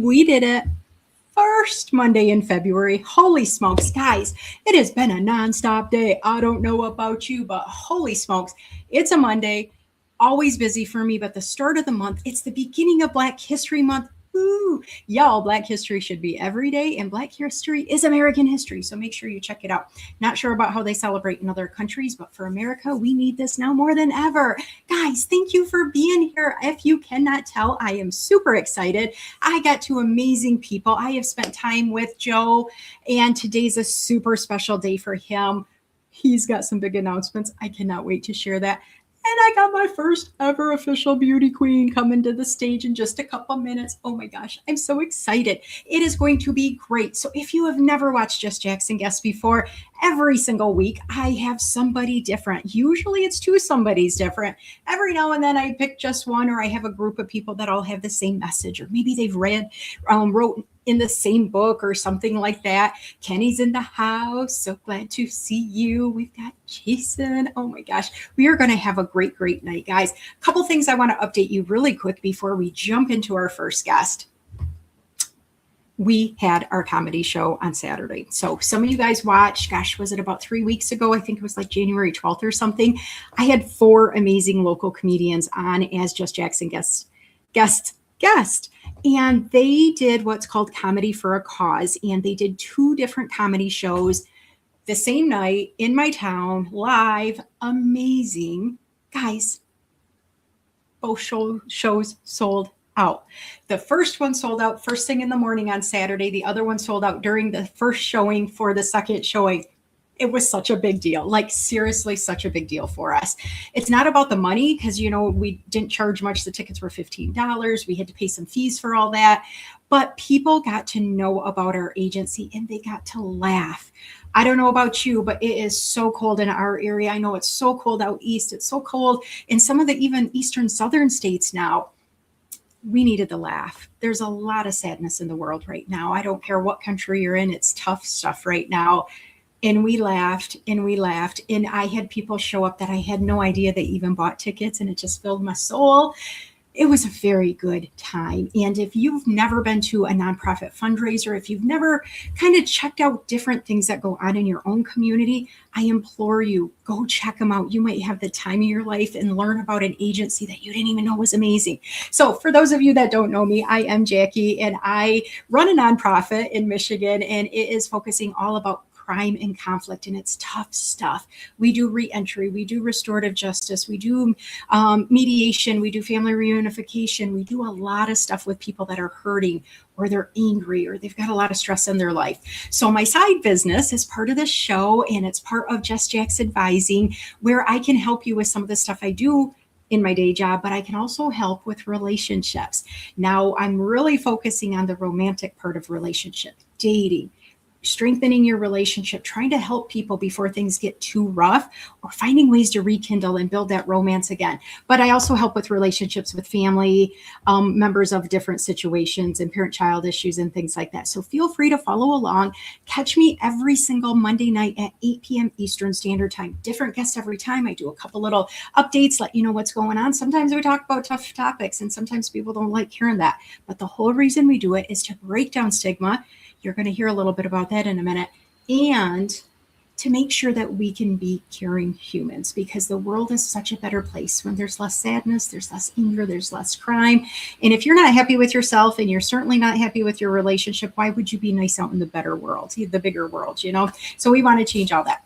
We did it first Monday in February. Holy smokes, guys, it has been a nonstop day. I don't know about you, but holy smokes, it's a Monday. Always busy for me, but the start of the month, it's the beginning of Black History Month. Ooh, y'all, Black history should be every day, and Black history is American history. So make sure you check it out. Not sure about how they celebrate in other countries, but for America, we need this now more than ever. Guys, thank you for being here. If you cannot tell, I am super excited. I got two amazing people. I have spent time with Joe, and today's a super special day for him. He's got some big announcements. I cannot wait to share that. And I got my first ever official beauty queen coming to the stage in just a couple minutes. Oh my gosh, I'm so excited. It is going to be great. So if you have never watched Just Jackson Guests before, every single week I have somebody different. Usually it's two somebodies different. Every now and then I pick just one, or I have a group of people that all have the same message, or maybe they've wrote in the same book or something like that. Kenny's in the house. So glad to see you. We've got Jason. Oh my gosh. We are going to have a great, great night, guys. A couple things I want to update you really quick before we jump into our first guest. We had our comedy show on Saturday. So some of you guys watched, gosh, was it about 3 weeks ago? I think it was like January 12th or something. I had 4 amazing local comedians on as Just Jackson guest. And they did what's called Comedy for a Cause. And they did 2 different comedy shows the same night in my town, live. Amazing. Guys, both shows sold out. The first one sold out first thing in the morning on Saturday. The other one sold out during the first showing for the second showing. It was such a big deal, like seriously, such a big deal for us. It's not about the money because, you know, we didn't charge much. The tickets were $15. We had to pay some fees for all that. But people got to know about our agency and they got to laugh. I don't know about you, but it is so cold in our area. I know it's so cold out east. It's so cold in some of the even eastern southern states now. We needed to laugh. There's a lot of sadness in the world right now. I don't care what country you're in. It's tough stuff right now. And we laughed and we laughed. And I had people show up that I had no idea they even bought tickets, and it just filled my soul. It was a very good time. And if you've never been to a nonprofit fundraiser, if you've never kind of checked out different things that go on in your own community, I implore you, go check them out. You might have the time of your life and learn about an agency that you didn't even know was amazing. So for those of you that don't know me, I am Jackie, and I run a nonprofit in Michigan, and it is focusing all about crime and conflict, and it's tough stuff. We do reentry, we do restorative justice, we do mediation, we do family reunification, we do a lot of stuff with people that are hurting, or they're angry, or they've got a lot of stress in their life. So my side business is part of this show, and it's part of Just Jack's Advising, where I can help you with some of the stuff I do in my day job, but I can also help with relationships. Now I'm really focusing on the romantic part of relationship, dating, strengthening your relationship, trying to help people before things get too rough, or finding ways to rekindle and build that romance again. But I also help with relationships with family members of different situations and parent-child issues and things like that. So feel free to follow along. Catch me every single Monday night at 8 p.m. Eastern Standard Time. Different guests every time. I do a couple little updates, let you know what's going on. Sometimes we talk about tough topics, and sometimes people don't like hearing that. But the whole reason we do it is to break down stigma. You're going to hear a little bit about that in a minute. And to make sure that we can be caring humans, because the world is such a better place when there's less sadness, there's less anger, there's less crime. And if you're not happy with yourself, and you're certainly not happy with your relationship, why would you be nice out in the better world, the bigger world, you know? So we want to change all that.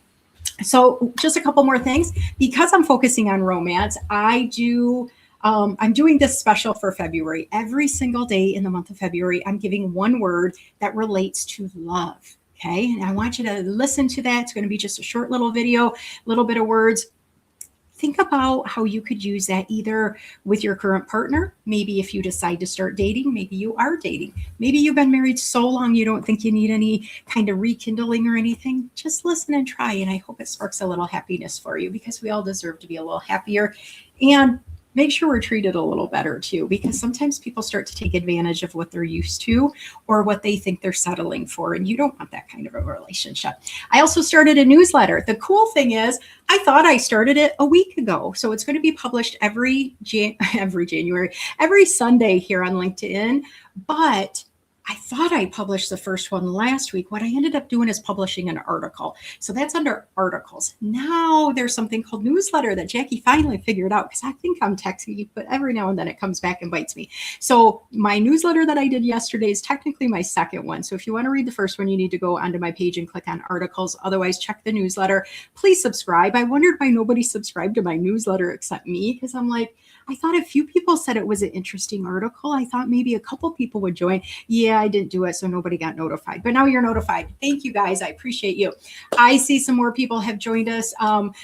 So just a couple more things. Because I'm focusing on romance, I'm doing this special for February. Every single day in the month of February, I'm giving one word that relates to love. Okay. And I want you to listen to that. It's going to be just a short little video, a little bit of words. Think about how you could use that either with your current partner. Maybe if you decide to start dating, maybe you are dating. Maybe you've been married so long you don't think you need any kind of rekindling or anything. Just listen and try. And I hope it sparks a little happiness for you, because we all deserve to be a little happier. And make sure we're treated a little better too, because sometimes people start to take advantage of what they're used to or what they think they're settling for, and you don't want that kind of a relationship. I also started a newsletter. The cool thing is, I thought I started it a week ago, so it's going to be published every Sunday here on LinkedIn. But I thought I published the first one last week. What I ended up doing is publishing an article. So that's under articles. Now there's something called newsletter that Jackie finally figured out, because I think I'm techy, but every now and then it comes back and bites me. So my newsletter that I did yesterday is technically my second one. So if you want to read the first one, you need to go onto my page and click on articles. Otherwise, check the newsletter. Please subscribe. I wondered why nobody subscribed to my newsletter except me, because I'm like, I thought a few people said it was an interesting article. I thought maybe a couple people would join. Yeah, I didn't do it, so nobody got notified. But now you're notified. Thank you, guys. I appreciate you. I see some more people have joined us.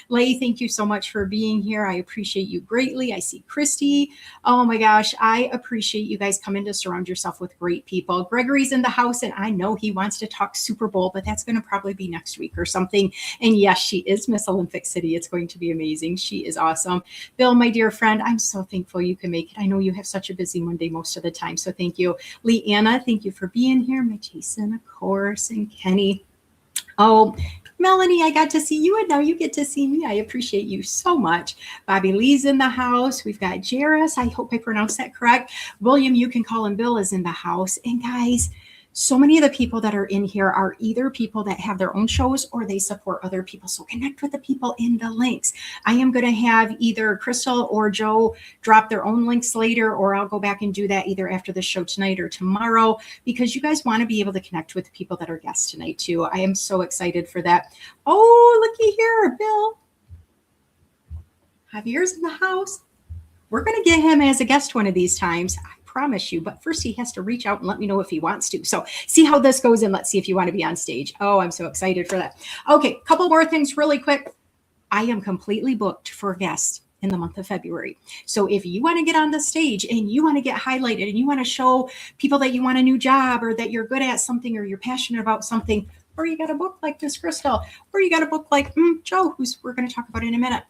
Lay, thank you so much for being here. I appreciate you greatly. I see Christy. Oh my gosh, I appreciate you guys coming to surround yourself with great people. Gregory's in the house, and I know he wants to talk Super Bowl, but that's going to probably be next week or something. And yes, she is Miss Olympic City. It's going to be amazing. She is awesome. Bill, my dear friend, I'm so thankful you can make it. I know you have such a busy Monday most of the time, so thank you. Leanna, thank you for being here. My Jason, of course, and Kenny. Oh, Melanie, I got to see you, and now you get to see me. I appreciate you so much. Bobby Lee's in the house. We've got Jairus. I hope I pronounced that correct. William, you can call him Bill, is in the house. And guys, so many of the people that are in here are either people that have their own shows or they support other people. So connect with the people in the links. I am going to have either Crystal or Joe drop their own links later, or I'll go back and do that either after the show tonight or tomorrow, because you guys want to be able to connect with the people that are guests tonight too. I am so excited for that. Oh, looky here, Bill. Javier's in the house. We're going to get him as a guest one of these times. Promise you, but first he has to reach out and let me know if he wants to. So see how this goes, and let's see if you want to be on stage. Oh, I'm so excited for that. Okay, couple more things really quick. I am completely booked for guests in the month of February. So if you want to get on the stage and you want to get highlighted and you want to show people that you want a new job, or that you're good at something, or you're passionate about something, or you got a book like Miss Crystal, or you got a book like Joe, who's we're going to talk about in a minute,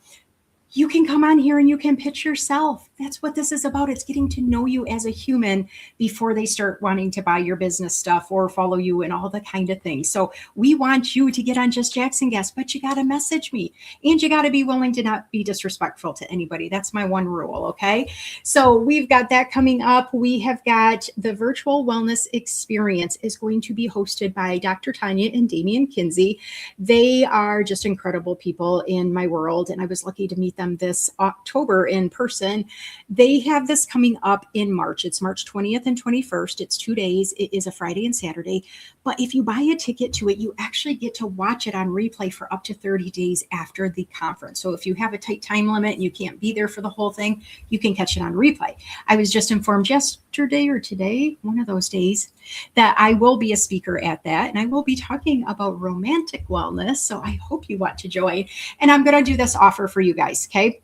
you can come on here and you can pitch yourself. That's what this is about. It's getting to know you as a human before they start wanting to buy your business stuff or follow you and all the kind of things. So we want you to get on Just Jackson Guest, but you got to message me, and you got to be willing to not be disrespectful to anybody. That's my one rule. Okay. So we've got that coming up. We have got the virtual wellness experience is going to be hosted by Dr. Tanya and Damian Kinsey. They are just incredible people in my world, and I was lucky to meet them this October in person. They have this coming up in March. It's March 20th and 21st. It's 2 days. It is a Friday and Saturday. But if you buy a ticket to it, you actually get to watch it on replay for up to 30 days after the conference. So if you have a tight time limit and you can't be there for the whole thing, you can catch it on replay. I was just informed yesterday or today, one of those days, that I will be a speaker at that, and I will be talking about romantic wellness. So I hope you want to join. And I'm going to do this offer for you guys. Okay.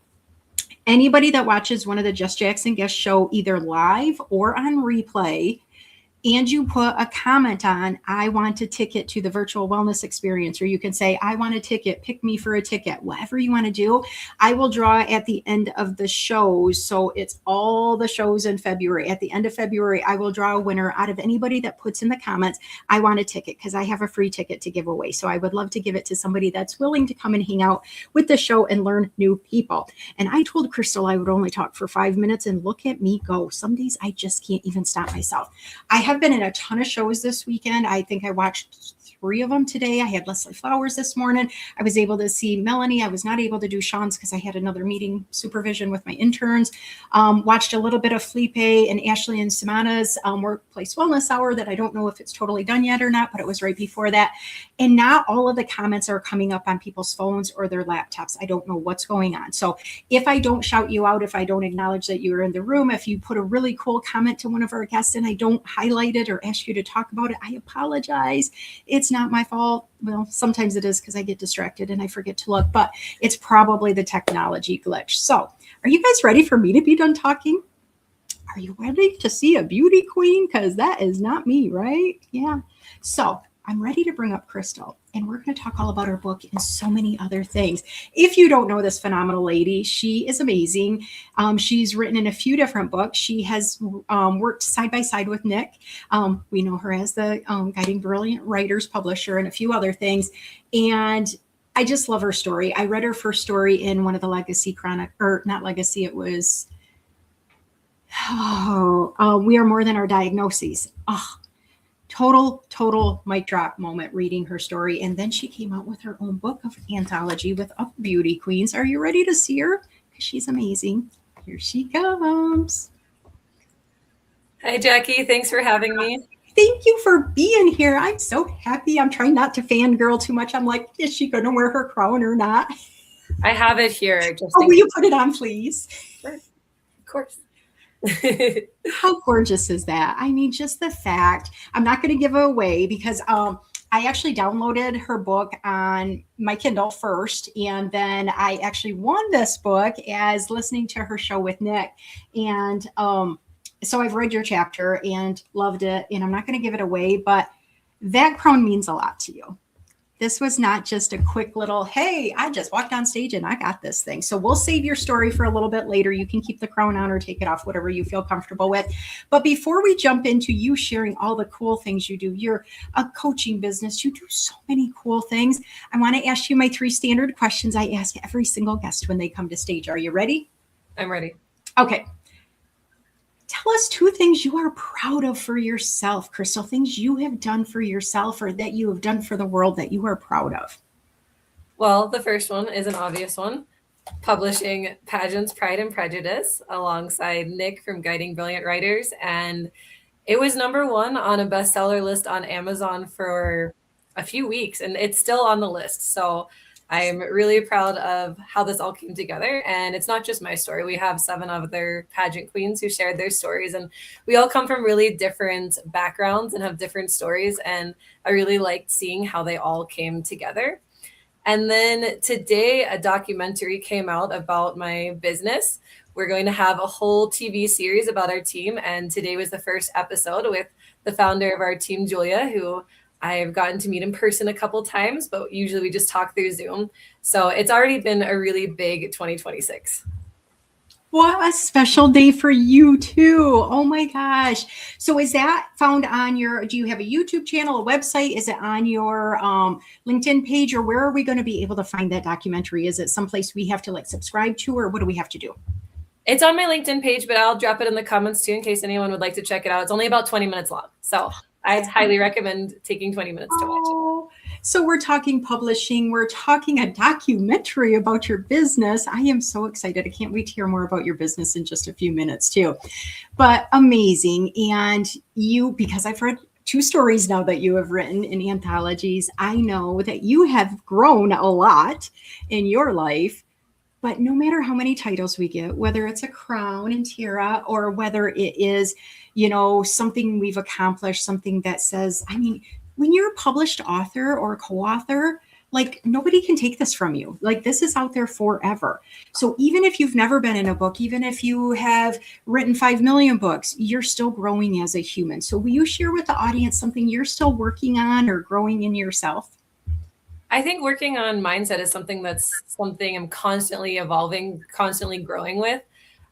Anybody that watches one of the Just Jackson Guest show, either live or on replay, and you put a comment on, I want a ticket to the virtual wellness experience, or you can say, I want a ticket, pick me for a ticket, whatever you want to do, I will draw at the end of the shows. So it's all the shows in February. At the end of February, I will draw a winner out of anybody that puts in the comments, I want a ticket, because I have a free ticket to give away. So I would love to give it to somebody that's willing to come and hang out with the show and learn new people. And I told Crystal I would only talk for 5 minutes, and look at me go. Some days I just can't even stop myself. I have been in a ton of shows this weekend. I think I watched 3 of them today. I had Leslie Flowers this morning. I was able to see Melanie. I was not able to do Sean's because I had another meeting supervision with my interns. Watched a little bit of Felipe and Ashley and Samana's Workplace Wellness Hour that I don't know if it's totally done yet or not, but it was right before that. And not all of the comments are coming up on people's phones or their laptops. I don't know what's going on. So if I don't shout you out, if I don't acknowledge that you are in the room, if you put a really cool comment to one of our guests and I don't highlight it or ask you to talk about it, I apologize. It's not my fault. Well, sometimes it is because I get distracted and I forget to look, but it's probably the technology glitch. So are you guys ready for me to be done talking? Are you ready to see a beauty queen? Because that is not me, right? Yeah. So I'm ready to bring up Crystal, and we're going to talk all about her book and so many other things. If you don't know this phenomenal lady, she is amazing. She's written in a few different books. She has worked side by side with Nick. We know her as the Guiding Brilliant Writers publisher and a few other things. And I just love her story. I read her first story in one of the Legacy Chronic, or not Legacy, it was We Are More Than Our Diagnoses. Oh, Total mic drop moment reading her story. And then she came out with her own book of anthology with other beauty queens. Are you ready to see her? Because she's amazing. Here she comes. Hi, Jackie. Thanks for having me. Thank you for being here. I'm so happy. I'm trying not to fangirl too much. I'm like, is she going to wear her crown or not? I have it here. Will you put it on, please? Sure. Of course. How gorgeous is that? I mean, just the fact, I'm not going to give it away because I actually downloaded her book on my Kindle first, and then I actually won this book as listening to her show with Nick. And so I've read your chapter and loved it, and I'm not going to give it away, but that crown means a lot to you. This was not just a quick little, hey, I just walked on stage and I got this thing. So we'll save your story for a little bit later. You can keep the crown on or take it off, whatever you feel comfortable with. But before we jump into you sharing all the cool things you do, you're a coaching business. You do so many cool things. I want to ask you my 3 standard questions I ask every single guest when they come to stage. Are you ready? I'm ready. Okay. Tell us 2 things you are proud of for yourself, Crystal, things you have done for yourself or that you have done for the world that you are proud of. Well, the first one is an obvious one. Publishing Pageants, Pride and Prejudice alongside Nick from Guiding Brilliant Writers. And it was #1 on a bestseller list on Amazon for a few weeks, and it's still on the list. So I'm really proud of how this all came together. And it's not just my story. We have 7 other pageant queens who shared their stories, and we all come from really different backgrounds and have different stories. And I really liked seeing how they all came together. And then today, a documentary came out about my business. We're going to have a whole TV series about our team. And today was the first episode with the founder of our team, Julia, who I've gotten to meet in person a couple times, but usually we just talk through Zoom. So it's already been a really big 2026. What a special day for you too. Oh my gosh. So is that found on do you have a YouTube channel, a website? Is it on your LinkedIn page, or where are we going to be able to find that documentary? Is it someplace we have to subscribe to, or what do we have to do? It's on my LinkedIn page, but I'll drop it in the comments too in case anyone would like to check it out. It's only about 20 minutes long. So I highly recommend taking 20 minutes to watch it. So we're talking publishing. We're talking a documentary about your business. I am so excited. I can't wait to hear more about your business in just a few minutes too. But amazing. And you, because I've read 2 stories now that you have written in anthologies, I know that you have grown a lot in your life. But no matter how many titles we get, whether it's a crown and tiara or whether it is, something we've accomplished, something that says, I mean, when you're a published author or a co-author, nobody can take this from you. This is out there forever. So even if you've never been in a book, even if you have written 5 million books, you're still growing as a human. So will you share with the audience something you're still working on or growing in yourself? I think working on mindset is something I'm constantly evolving, constantly growing with.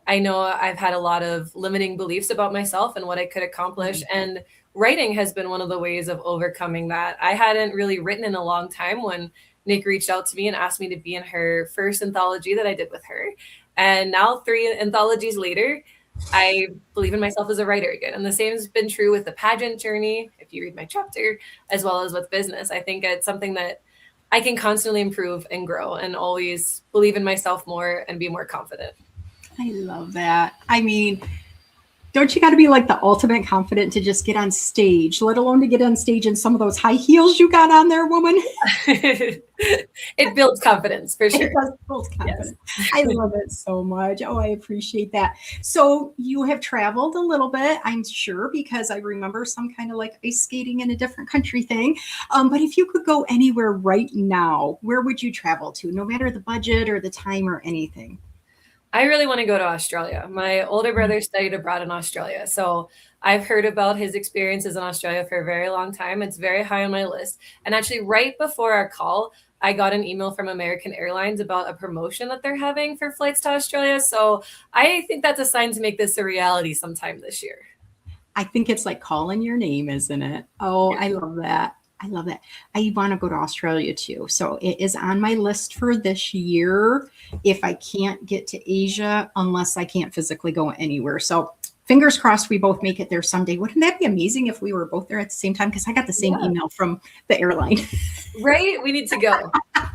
I know I've had a lot of limiting beliefs about myself and what I could accomplish. And writing has been one of the ways of overcoming that. I hadn't really written in a long time when Nick reached out to me and asked me to be in her first anthology that I did with her. And now 3 anthologies later, I believe in myself as a writer again. And the same has been true with the pageant journey, if you read my chapter, as well as with business. I think it's something that I can constantly improve and grow and always believe in myself more and be more confident. I love that. I mean, don't you got to be the ultimate confident to just get on stage, let alone to get on stage in some of those high heels you got on there, woman? It builds confidence for sure. It does build confidence. Yes. I love it so much. Oh, I appreciate that. So you have traveled a little bit, I'm sure, because I remember some kind of ice skating in a different country thing. But if you could go anywhere right now, where would you travel to, no matter the budget or the time or anything? I really want to go to Australia. My older brother studied abroad in Australia. So I've heard about his experiences in Australia for a very long time. It's very high on my list. And actually, right before our call, I got an email from American Airlines about a promotion that they're having for flights to Australia. So I think that's a sign to make this a reality sometime this year. I think it's like calling your name, isn't it? Oh, yeah. I love that. I love that. I want to go to Australia too. So it is on my list for this year if I can't get to Asia, unless I can't physically go anywhere. So fingers crossed we both make it there someday. Wouldn't that be amazing if we were both there at the same time? Because I got the same email from the airline. Right? We need to go.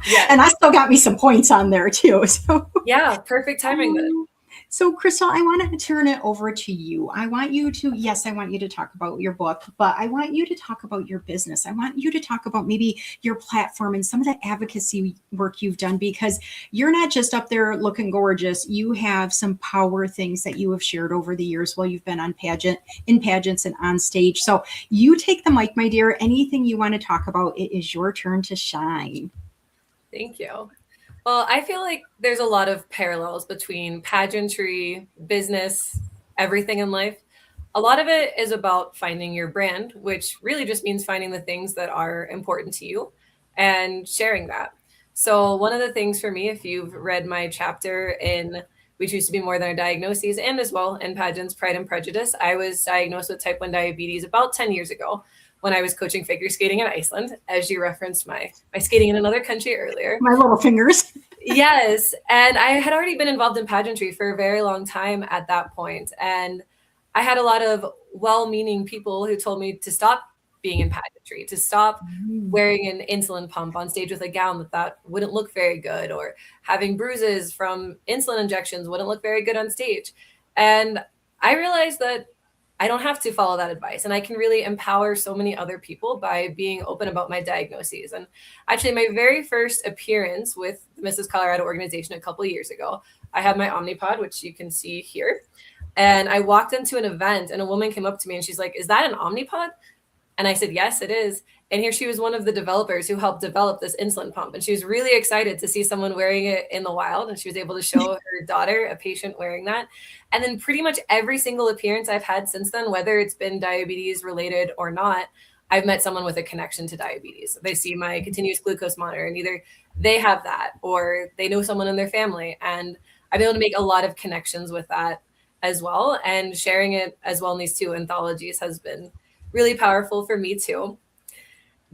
Yeah. And I still got me some points on there too. So yeah, perfect timing then. So, Crystal, I want to turn it over to you. I want you to talk about your book, but I want you to talk about your business. I want you to talk about maybe your platform and some of the advocacy work you've done, because you're not just up there looking gorgeous. You have some power things that you have shared over the years while you've been in pageants and on stage. So you take the mic, my dear. Anything you want to talk about, it is your turn to shine. Thank you. Well, I feel like there's a lot of parallels between pageantry, business, everything in life. A lot of it is about finding your brand, which really just means finding the things that are important to you and sharing that. So one of the things for me, if you've read my chapter in We Choose to Be More Than Our Diagnoses, and as well in Pageants, Pride and Prejudice, I was diagnosed with type 1 diabetes about 10 years ago when I was coaching figure skating in Iceland, as you referenced my skating in another country earlier. My little fingers. Yes. And I had already been involved in pageantry for a very long time at that point. And I had a lot of well-meaning people who told me to stop being in pageantry, to stop wearing an insulin pump on stage with a gown that wouldn't look very good, or having bruises from insulin injections wouldn't look very good on stage. And I realized that I don't have to follow that advice, and I can really empower so many other people by being open about my diagnoses. And actually, my very first appearance with the Mrs. Colorado organization a couple of years ago, I had my Omnipod, which you can see here. And I walked into an event and a woman came up to me and she's like, "Is that an Omnipod?" And I said, "Yes, it is." And here she was one of the developers who helped develop this insulin pump. And she was really excited to see someone wearing it in the wild. And she was able to show her daughter, a patient, wearing that. And then pretty much every single appearance I've had since then, whether it's been diabetes related or not, I've met someone with a connection to diabetes. They see my continuous glucose monitor and either they have that or they know someone in their family. And I've been able to make a lot of connections with that as well. And sharing it as well in these two anthologies has been really powerful for me too.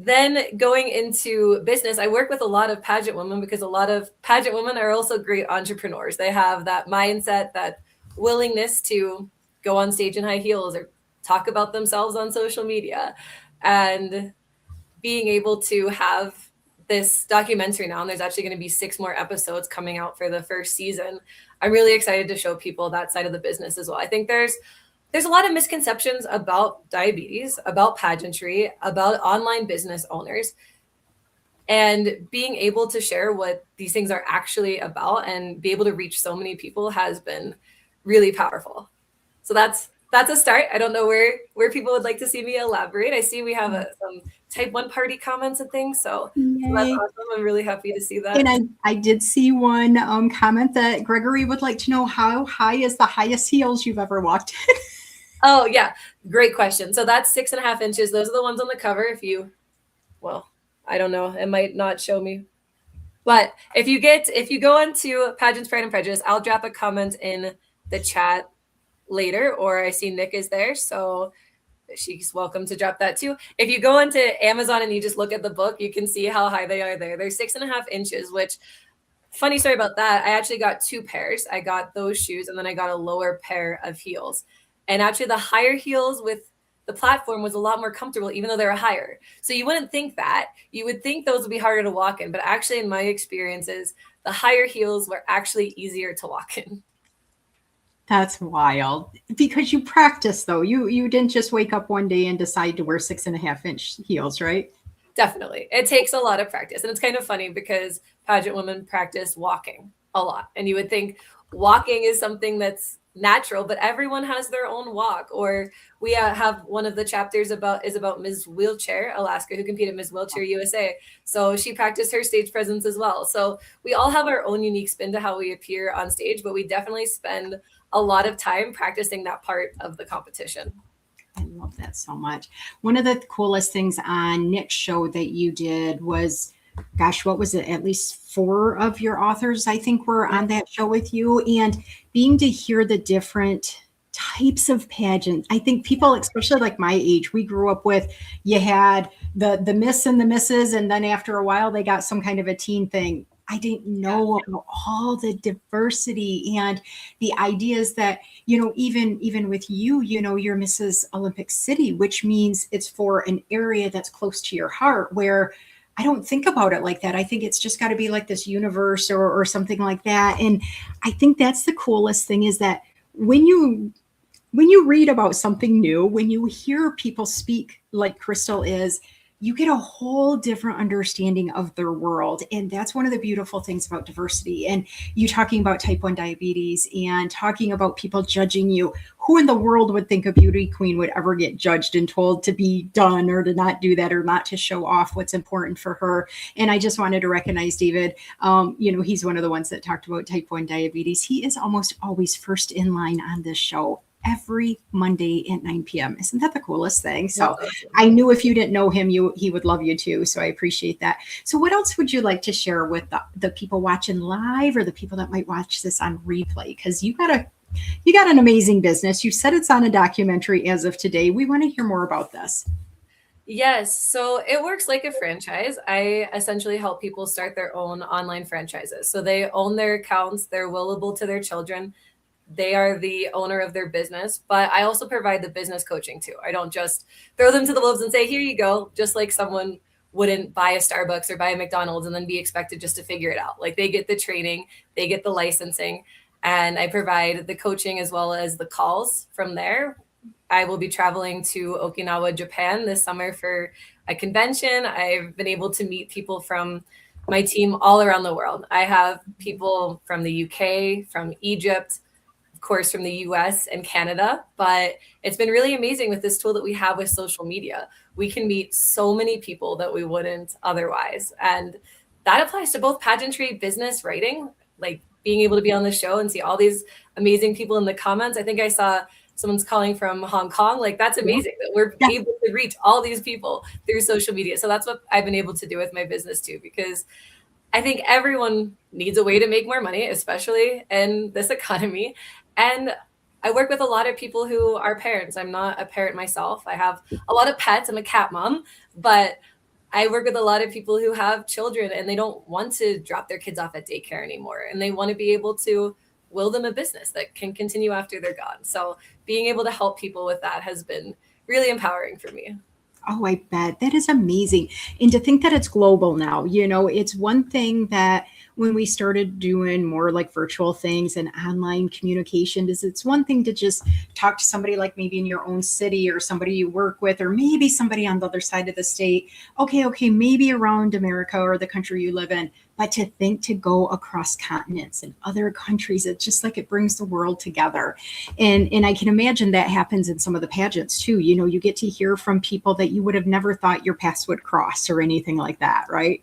Then going into business, I work with a lot of pageant women because a lot of pageant women are also great entrepreneurs. They have that mindset, that willingness to go on stage in high heels or talk about themselves on social media. And being able to have this documentary now, and there's actually going to be 6 more episodes coming out for the first season. I'm really excited to show people that side of the business as well. I think there's a lot of misconceptions about diabetes, about pageantry, about online business owners, and being able to share what these things are actually about and be able to reach so many people has been really powerful. So that's a start. I don't know where people would like to see me elaborate. I see we have some type 1 party comments and things. So that's awesome. I'm really happy to see that. And I did see one comment that Gregory would like to know, how high is the highest heels you've ever walked in? Oh, yeah. Great question. So that's 6.5 inches. Those are the ones on the cover. I don't know. It might not show me. But if you go into Pageants, Pride and Prejudice, I'll drop a comment in the chat later, or I see Nick is there. So she's welcome to drop that too. If you go into Amazon and you just look at the book, you can see how high they are there. They're 6.5 inches, which, funny story about that, I actually got 2 pairs. I got those shoes and then I got a lower pair of heels. And actually the higher heels with the platform was a lot more comfortable, even though they were higher. So you wouldn't think that. You would think those would be harder to walk in. But actually, in my experiences, the higher heels were actually easier to walk in. That's wild. Because you practice, though. You didn't just wake up one day and decide to wear 6.5 inch heels, right? Definitely. It takes a lot of practice. And it's kind of funny because pageant women practice walking a lot. And you would think walking is something that's natural, but everyone has their own walk. Or we have one of the chapters about Ms. Wheelchair Alaska, who competed Ms. Wheelchair USA. So she practiced her stage presence as well. So we all have our own unique spin to how we appear on stage, but we definitely spend a lot of time practicing that part of the competition. I love that so much. One of the coolest things on Nick's show that you did was, gosh, what was it? At least 4 of your authors, I think, were on that show with you. And being to hear the different types of pageants, I think people, especially like my age, we grew up with, you had the Miss and the Misses, and then after a while they got some kind of a teen thing. I didn't know about all the diversity and the ideas that, even with you, you're Mrs. Olympic City, which means it's for an area that's close to your heart, where I don't think about it like that. I think it's just got to be like this universe or something like that. And I think that's the coolest thing, is that when you read about something new, when you hear people speak like Crystal is, you get a whole different understanding of their world. And that's one of the beautiful things about diversity. And you talking about type 1 diabetes and talking about people judging you. Who in the world would think a beauty queen would ever get judged and told to be done or to not do that or not to show off what's important for her? And I just wanted to recognize David. He's one of the ones that talked about type 1 diabetes. He is almost always first in line on this show every Monday at 9 p.m. Isn't that the coolest thing? So I knew if you didn't know him, he would love you too. So I appreciate that. So what else would you like to share with the people watching live, or the people that might watch this on replay? Because you got an amazing business. You said it's on a documentary as of today. We want to hear more about this. Yes. So it works like a franchise. I essentially help people start their own online franchises. So they own their accounts, they're willable to their children. They are the owner of their business, but I also provide the business coaching too. I don't just throw them to the wolves and say, here you go, just like someone wouldn't buy a Starbucks or buy a McDonald's and then be expected just to figure it out. Like, they get the training, they get the licensing, and I provide the coaching as well as the calls from there. I will be traveling to Okinawa, Japan this summer for a convention. I've been able to meet people from my team all around the world. I have people from the UK, from Egypt, of course, from the US and Canada, but it's been really amazing with this tool that we have with social media. We can meet so many people that we wouldn't otherwise. And that applies to both pageantry, business, writing, like being able to be on the show and see all these amazing people in the comments. I think I saw someone's calling from Hong Kong. Like, that's amazing that we're able to reach all these people through social media. So that's what I've been able to do with my business too, because I think everyone needs a way to make more money, especially in this economy. And I work with a lot of people who are parents. I'm not a parent myself. I have a lot of pets. I'm a cat mom, but I work with a lot of people who have children and they don't want to drop their kids off at daycare anymore. And they want to be able to will them a business that can continue after they're gone. So being able to help people with that has been really empowering for me. Oh, I bet. That is amazing. And to think that it's global now, it's one thing that when we started doing more like virtual things and online communication, is it's one thing to just talk to somebody like maybe in your own city or somebody you work with, or maybe somebody on the other side of the state. Okay, maybe around America or the country you live in. But to think to go across continents and other countries, it's just like it brings the world together. And I can imagine that happens in some of the pageants too. You get to hear from people that you would have never thought your paths would cross or anything like that, right?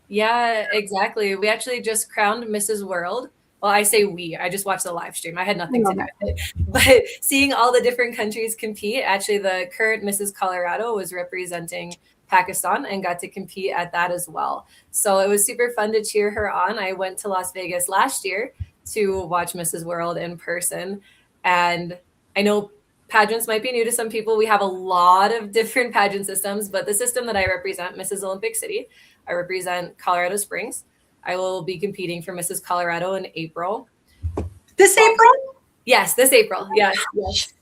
Yeah, exactly. We actually just crowned Mrs. World. Well, I say we, I just watched the live stream. I had nothing to do with it. But seeing all the different countries compete, actually the current Mrs. Colorado was representing Pakistan and got to compete at that as well. So it was super fun to cheer her on. I went to Las Vegas last year to watch Mrs. World in person. And I know pageants might be new to some people. We have a lot of different pageant systems, but the system that I represent, Mrs. Olympic City, I represent Colorado Springs. I will be competing for Mrs. Colorado in April. This April? Yes, this April. Yes.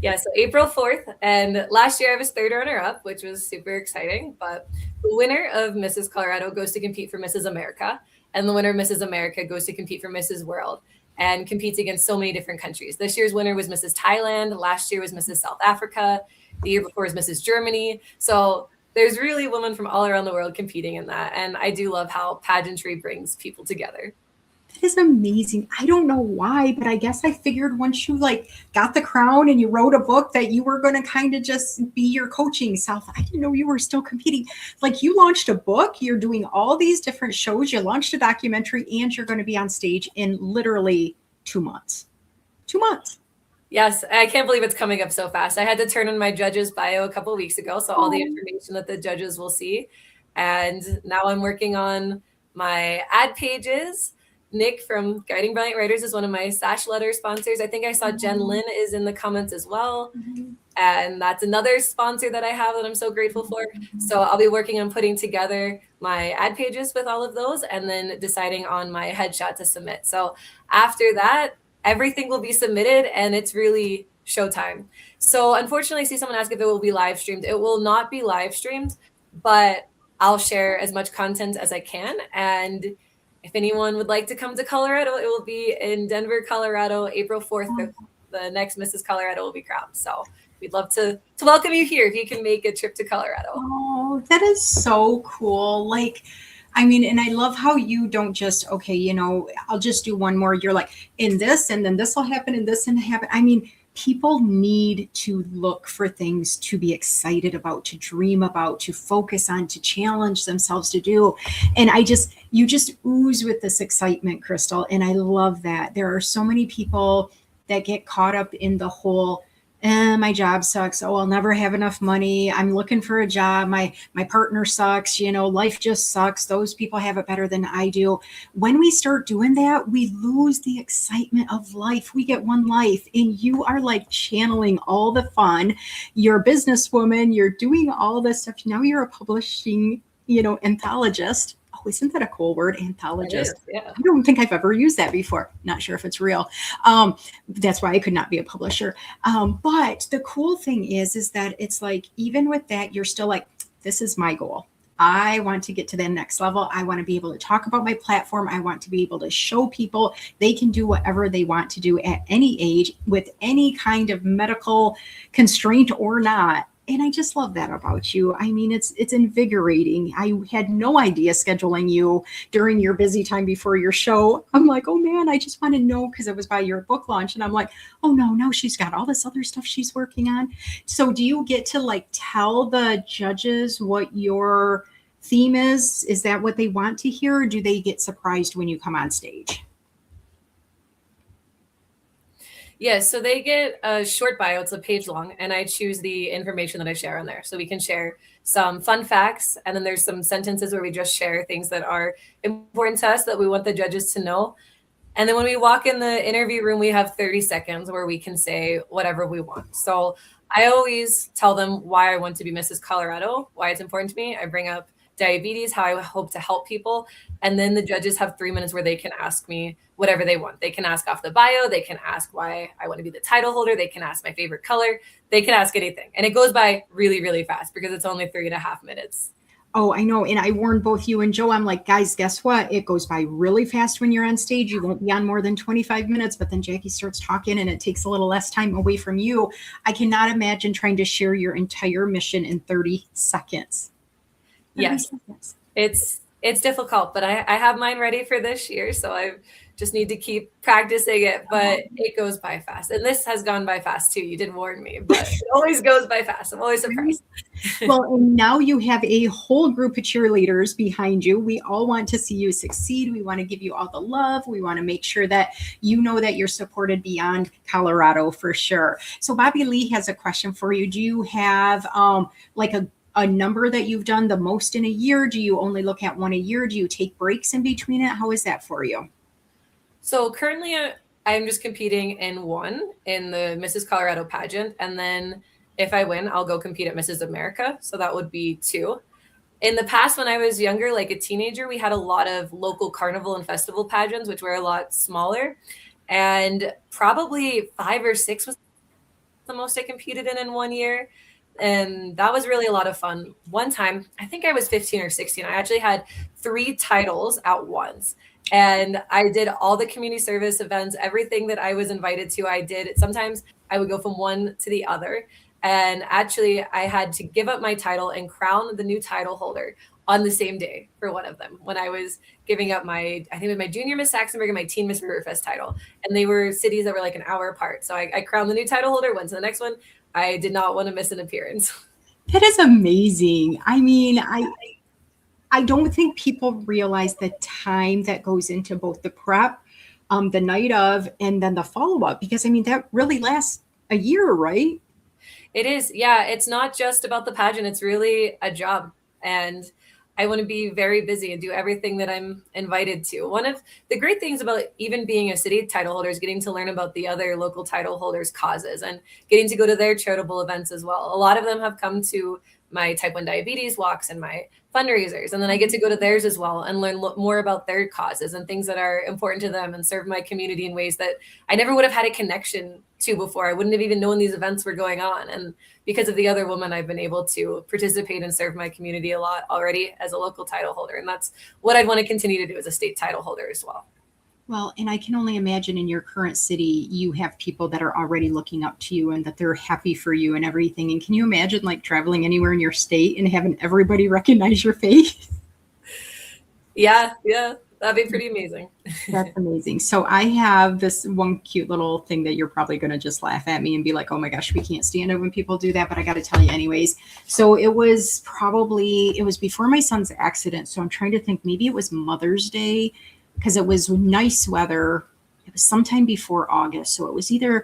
Yeah, so April 4th. And last year I was third runner-up, which was super exciting. But the winner of Mrs. Colorado goes to compete for Mrs. America. And the winner of Mrs. America goes to compete for Mrs. World and competes against so many different countries. This year's winner was Mrs. Thailand. Last year was Mrs. South Africa. The year before was Mrs. Germany. So there's really women from all around the world competing in that. And I do love how pageantry brings people together. That is amazing. I don't know why, but I guess I figured once you got the crown and you wrote a book that you were going to kind of just be your coaching self. I didn't know you were still competing. Like, you launched a book, you're doing all these different shows, you launched a documentary, and you're going to be on stage in literally 2 months. 2 months. Yes, I can't believe it's coming up so fast. I had to turn in my judge's bio a couple of weeks ago, so all the information that the judges will see. And now I'm working on my ad pages Nick from Guiding Brilliant Writers is one of my Sash Letter sponsors. I think I saw Jen Lynn is in the comments as well. And that's another sponsor that I have that I'm so grateful for. So I'll be working on putting together my ad pages with all of those and then deciding on my headshot to submit. So after that, everything will be submitted and it's really showtime. So unfortunately, I see someone ask if it will be live streamed. It will not be live streamed, but I'll share as much content as I can. And if anyone would like to come to Colorado, it will be in Denver, Colorado, April 4th. The next Mrs. Colorado will be crowned. So we'd love to welcome you here if you can make a trip to Colorado. Oh, that is so cool. Like, I mean, and I love how you don't just, okay, you know, I'll just do one more. You're like, in this, and then this will happen, and this and happen. I mean, people need to look for things to be excited about, to dream about, to focus on, to challenge themselves to do. And you just ooze with this excitement, Crystal. And I love that. There are so many people that get caught up in the whole, my job sucks. Oh, I'll never have enough money. I'm looking for a job. My partner sucks. You know, life just sucks. Those people have it better than I do. When we start doing that, we lose the excitement of life. We get one life, and you are like channeling all the fun. You're a businesswoman. You're doing all this stuff. Now you're a publishing, anthologist. Oh, isn't that a cool word? Anthologist. Yeah. I don't think I've ever used that before. Not sure if it's real. That's why I could not be a publisher. But the cool thing is that it's like, even with that, you're still like, this is my goal. I want to get to the next level. I want to be able to talk about my platform. I want to be able to show people they can do whatever they want to do at any age with any kind of medical constraint or not. And I just love that about you. I mean, it's invigorating. I had no idea scheduling you during your busy time before your show. I'm like, oh man, I just want to know, because it was by your book launch. And I'm like, oh no, now she's got all this other stuff she's working on. So do you get to like tell the judges what your theme is? Is that what they want to hear? Or do they get surprised when you come on stage? Yes, so they get a short bio. It's a page long, and I choose the information that I share on there. So we can share some fun facts, and then there's some sentences where we just share things that are important to us that we want the judges to know. And then when we walk in the interview room, we have 30 seconds where we can say whatever we want. So I always tell them why I want to be Mrs. Colorado, why it's important to me. I bring up diabetes, how I hope to help people. And then the judges have 3 minutes where they can ask me whatever they want. They can ask off the bio. They can ask why I want to be the title holder. They can ask my favorite color. They can ask anything. And it goes by really, really fast because it's only 3.5 minutes. Oh, I know. And I warned both you and Joe. I'm like, guys, guess what? It goes by really fast when you're on stage. You won't be on more than 25 minutes, but then Jackie starts talking and it takes a little less time away from you. I cannot imagine trying to share your entire mission in 30 seconds. 30 yes, seconds. It's difficult, but I have mine ready for this year. So I just need to keep practicing it, but it goes by fast. And this has gone by fast too. You did warn me, but it always goes by fast. I'm always surprised. Well, and now you have a whole group of cheerleaders behind you. We all want to see you succeed. We want to give you all the love. We want to make sure that you know that you're supported beyond Colorado for sure. So Bobby Lee has a question for you. Do you have like a number that you've done the most in a year? Do you only look at one a year? Do you take breaks in between it? How is that for you? So currently I'm just competing in one in the Mrs. Colorado pageant. And then if I win, I'll go compete at Mrs. America. So that would be 2. In the past, when I was younger, like a teenager, we had a lot of local carnival and festival pageants, which were a lot smaller. And probably 5 or 6 was the most I competed in 1 year. And that was really a lot of fun. One time, I think I was 15 or 16, I actually had 3 titles at once. And I did all the community service events, everything that I was invited to, I did. Sometimes I would go from one to the other. And actually, I had to give up my title and crown the new title holder on the same day for one of them when I was giving up I think it was my junior Miss Saxonburg and my teen Miss Riverfest title. And they were cities that were like an hour apart. So I crowned the new title holder, went to the next one. I did not want to miss an appearance. That is amazing. I mean, I don't think people realize the time that goes into both the prep, the night of, and then the follow-up, because I mean, that really lasts a year, right? It is. Yeah. It's not just about the pageant. It's really a job. And I want to be very busy and do everything that I'm invited to. One of the great things about even being a city title holder is getting to learn about the other local title holders' causes and getting to go to their charitable events as well. A lot of them have come to my type 1 diabetes walks and my fundraisers, and then I get to go to theirs as well and learn more about their causes and things that are important to them and serve my community in ways that I never would have had a connection to before. I wouldn't have even known these events were going on, and because of the other women, I've been able to participate and serve my community a lot already as a local title holder, and that's what I'd want to continue to do as a state title holder as well. Well, and I can only imagine in your current city, you have people that are already looking up to you and that they're happy for you and everything. And can you imagine like traveling anywhere in your state and having everybody recognize your face? Yeah, that'd be pretty amazing. That's amazing. So I have this one cute little thing that you're probably going to just laugh at me and be like, oh my gosh, we can't stand it when people do that. But I got to tell you anyways. So it was before my son's accident. So I'm trying to think, maybe it was Mother's Day, because it was nice weather. It was sometime before August. So it was maybe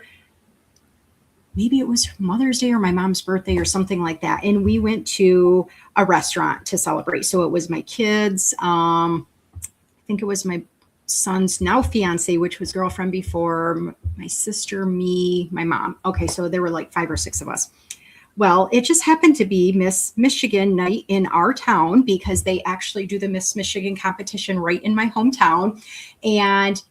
it was Mother's Day or my mom's birthday or something like that. And we went to a restaurant to celebrate. So it was my kids. I think it was my son's now fiance, which was girlfriend before, my sister, me, my mom. Okay. So there were like 5 or 6 of us. Well, it just happened to be Miss Michigan night in our town because they actually do the Miss Michigan competition right in my hometown. And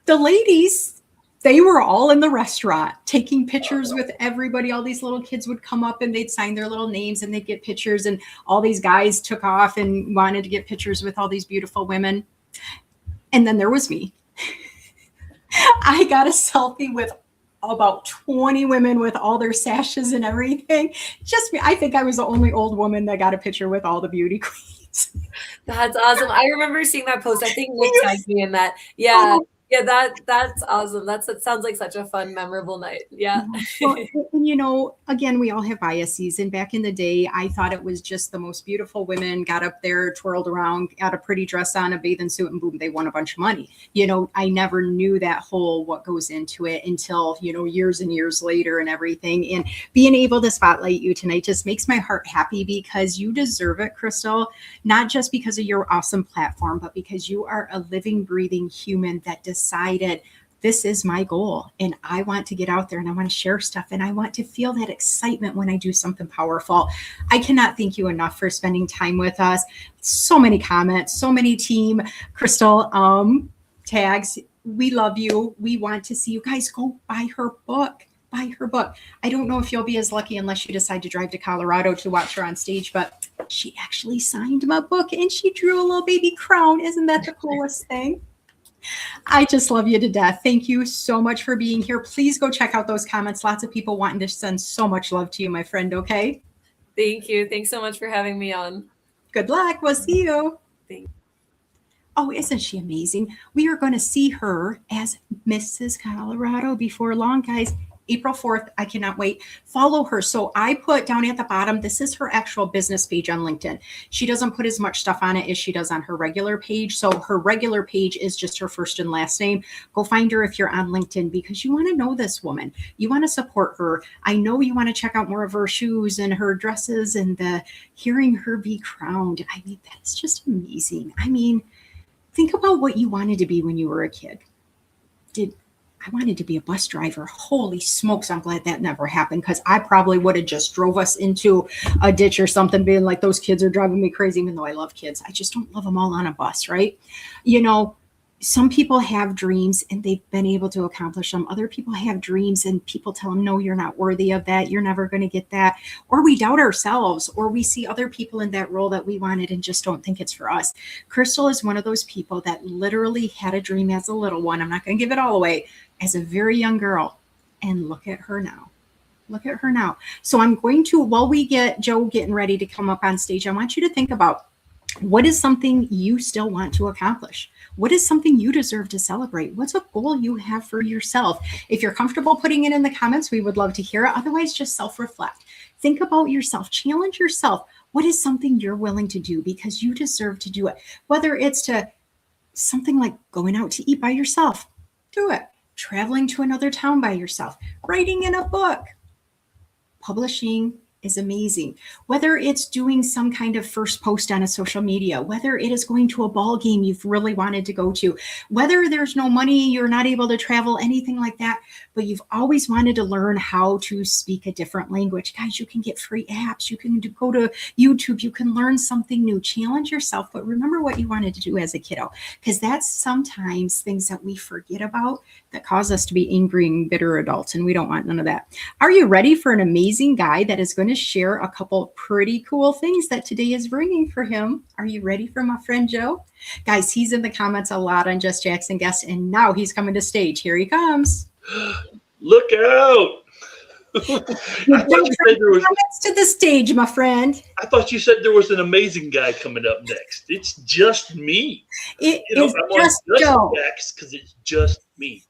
the ladies, they were all in the restaurant taking pictures with everybody. All these little kids would come up and they'd sign their little names and they'd get pictures. And all these guys took off and wanted to get pictures with all these beautiful women. And then there was me. I got a selfie with about 20 women with all their sashes and everything. Just me. I think I was the only old woman that got a picture with all the beauty queens. That's awesome. I remember seeing that post. I think Nick tagged me in that. Yeah. That's awesome. That sounds like such a fun, memorable night. Yeah. Well, again, we all have biases. And back in the day, I thought it was just the most beautiful women got up there, twirled around, got a pretty dress on, a bathing suit, and boom, they won a bunch of money. I never knew that whole what goes into it until, years and years later and everything. And being able to spotlight you tonight just makes my heart happy because you deserve it, Crystal, not just because of your awesome platform, but because you are a living, breathing human that decided this is my goal and I want to get out there and I want to share stuff and I want to feel that excitement when I do something powerful. I cannot thank you enough for spending time with us. So many comments, so many team Crystal tags. We love you. We want to see you guys go buy her book. Buy her book. I don't know if you'll be as lucky unless you decide to drive to Colorado to watch her on stage, but she actually signed my book and she drew a little baby crown. Isn't that the coolest thing? I just love you to death. Thank you so much for being here. Please go check out those comments. Lots of people wanting to send so much love to you, my friend. Okay. Thank you. Thanks so much for having me on. Good luck. We'll see you. Thanks. Oh, isn't she amazing? We are going to see her as Mrs. Colorado before long, guys. April 4th. I cannot wait. Follow her. So I put down at the bottom, this is her actual business page on LinkedIn. She doesn't put as much stuff on it as she does on her regular page. So her regular page is just her first and last name. Go find her if you're on LinkedIn because you want to know this woman. You want to support her. I know you want to check out more of her shoes and her dresses and hearing her be crowned. I mean, that's just amazing. I mean, think about what you wanted to be when you were a kid. I wanted to be a bus driver. Holy smokes, I'm glad that never happened because I probably would have just drove us into a ditch or something being like, those kids are driving me crazy, even though I love kids. I just don't love them all on a bus, right? Some people have dreams and they've been able to accomplish them. Other people have dreams and people tell them, no, you're not worthy of that. You're never going to get that. Or we doubt ourselves, or we see other people in that role that we wanted and just don't think it's for us. Crystal is one of those people that literally had a dream as a little one. I'm not going to give it all away. As a very young girl. And look at her now. Look at her now. So I'm going to, while we get Joe getting ready to come up on stage, I want you to think about what is something you still want to accomplish? What is something you deserve to celebrate? What's a goal you have for yourself? If you're comfortable putting it in the comments, we would love to hear it. Otherwise, just self-reflect. Think about yourself. Challenge yourself. What is something you're willing to do because you deserve to do it? Whether it's to something like going out to eat by yourself, do it. Traveling to another town by yourself, writing in a book, publishing is amazing. Whether it's doing some kind of first post on a social media, whether it is going to a ball game you've really wanted to go to, whether there's no money, you're not able to travel, anything like that, but you've always wanted to learn how to speak a different language. Guys, you can get free apps. You can go to YouTube. You can learn something new, challenge yourself, but remember what you wanted to do as a kiddo, because that's sometimes things that we forget about that cause us to be angry and bitter adults, and we don't want none of that. Are you ready for an amazing guy that is going to share a couple pretty cool things that today is bringing for him? Are you ready for my friend Joe? Guys, he's in the comments a lot on Just Jackson Guest, and now he's coming to stage. Here he comes. Look out! I thought you said there was. To the stage, my friend. I thought you said there was an amazing guy coming up next. It's just me. It is just Joe. Because it's just me.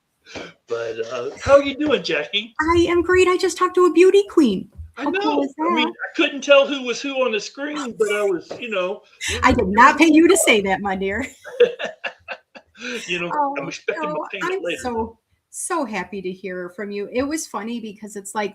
But how are you doing, Jackie? I am great. I just talked to a beauty queen. I know. I mean, I couldn't tell who was who on the screen, but I was, I did not pay you to say that, my dear. I'm expecting my payment later. So happy to hear from you. It was funny because it's like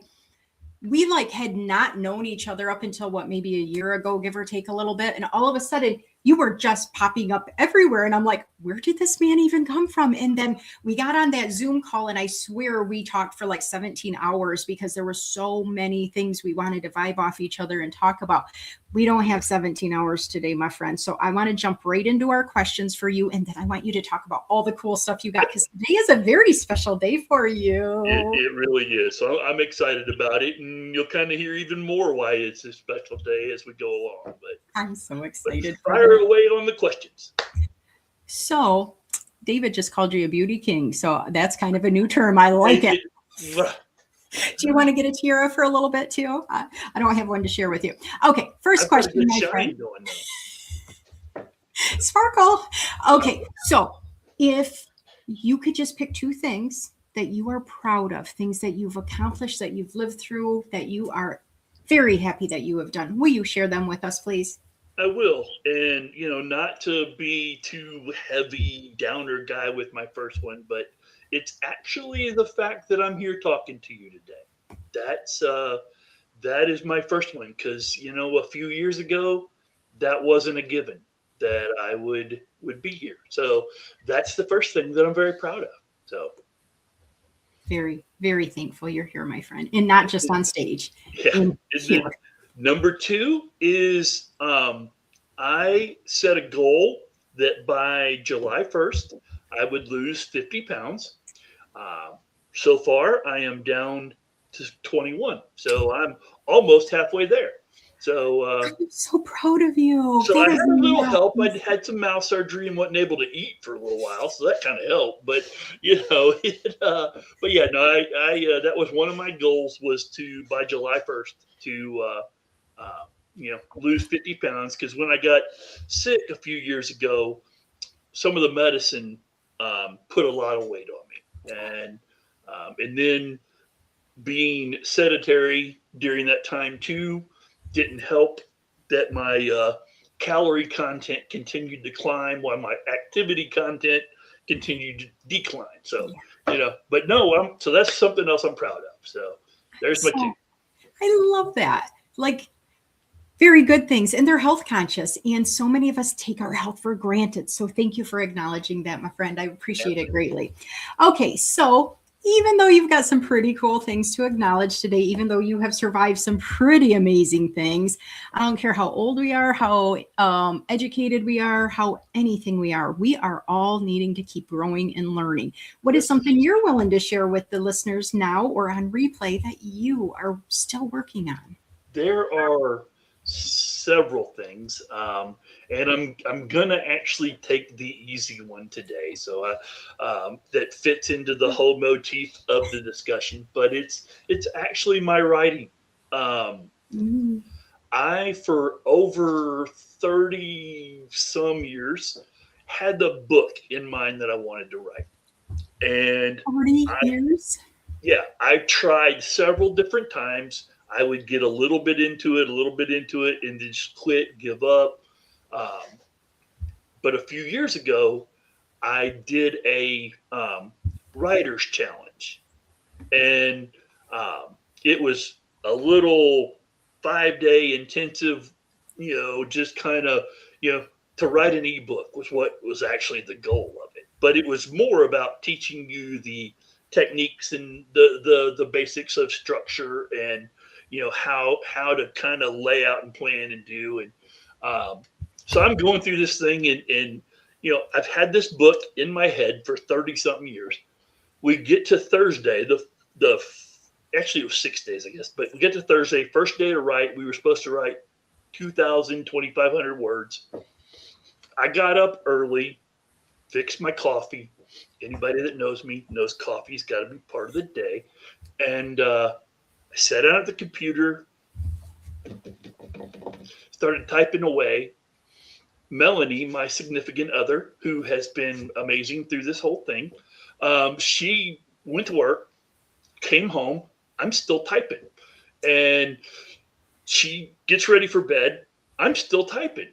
we had not known each other up until maybe a year ago, give or take a little bit. And all of a sudden you were just popping up everywhere. And I'm like, where did this man even come from? And then we got on that Zoom call, and I swear we talked for 17 hours because there were so many things we wanted to vibe off each other and talk about. We don't have 17 hours today, my friend. So I want to jump right into our questions for you. And then I want you to talk about all the cool stuff you got, because today is a very special day for you. It really is. So I'm excited about it. And you'll kind of hear even more why it's a special day as we go along. But I'm so excited. Fire away on the questions. So David just called you a beauty king. So that's kind of a new term. I like it. Do you want to get a tiara for a little bit too? I don't have one to share with you. Okay, first question, my friend. Sparkle. Okay, so if you could just pick two things that you are proud of, things that you've accomplished, that you've lived through, that you are very happy that you have done, will you share them with us, please? I will. And, not to be too heavy downer guy with my first one, but it's actually the fact that I'm here talking to you today. That is my first one, because, a few years ago, that wasn't a given that I would be here. So that's the first thing that I'm very proud of. So very, very thankful you're here, my friend, and not just on stage. Yeah. Number two is I set a goal that by July 1st, I would lose 50 pounds. So far, I am down to 21. So I'm almost halfway there. So I'm so proud of you. So I had a little help. I had some mouth surgery and wasn't able to eat for a little while, so that kind of helped. But that was one of my goals, was to by July 1st to lose 50 pounds. Because when I got sick a few years ago, some of the medicine put a lot of weight on me, and then being sedentary during that time too didn't help, that my calorie content continued to climb while my activity content continued to decline. So, but no, so that's something else I'm proud of. So there's my two. I love that. Very good things, and they're health conscious. And so many of us take our health for granted. So thank you for acknowledging that, my friend. I appreciate it greatly. Okay. So even though you've got some pretty cool things to acknowledge today, even though you have survived some pretty amazing things, I don't care how old we are, how educated we are, how anything we are all needing to keep growing and learning. What is something you're willing to share with the listeners now or on replay that you are still working on? There are several things, and I'm gonna actually take the easy one today, so that fits into the whole motif of the discussion. But it's actually my writing. I, for over 30 some years, had the book in mind that I wanted to write, and 40 years. Yeah, I've tried several different times. I would get a little bit into it, and then just quit, give up. But a few years ago, I did a writer's challenge, and it was a little 5-day intensive, just kind of, to write an ebook was what was actually the goal of it. But it was more about teaching you the techniques and the basics of structure and, how to kind of lay out and plan and do. And so I'm going through this thing and I've had this book in my head for 30 something years. We get to Thursday, actually it was 6 days, I guess, but we get to Thursday, first day to write. We were supposed to write 2,500 words. I got up early, fixed my coffee. Anybody that knows me knows coffee's got to be part of the day. And I sat down at the computer, started typing away. Melanie, my significant other, who has been amazing through this whole thing, she went to work, came home. I'm still typing. And she gets ready for bed. I'm still typing.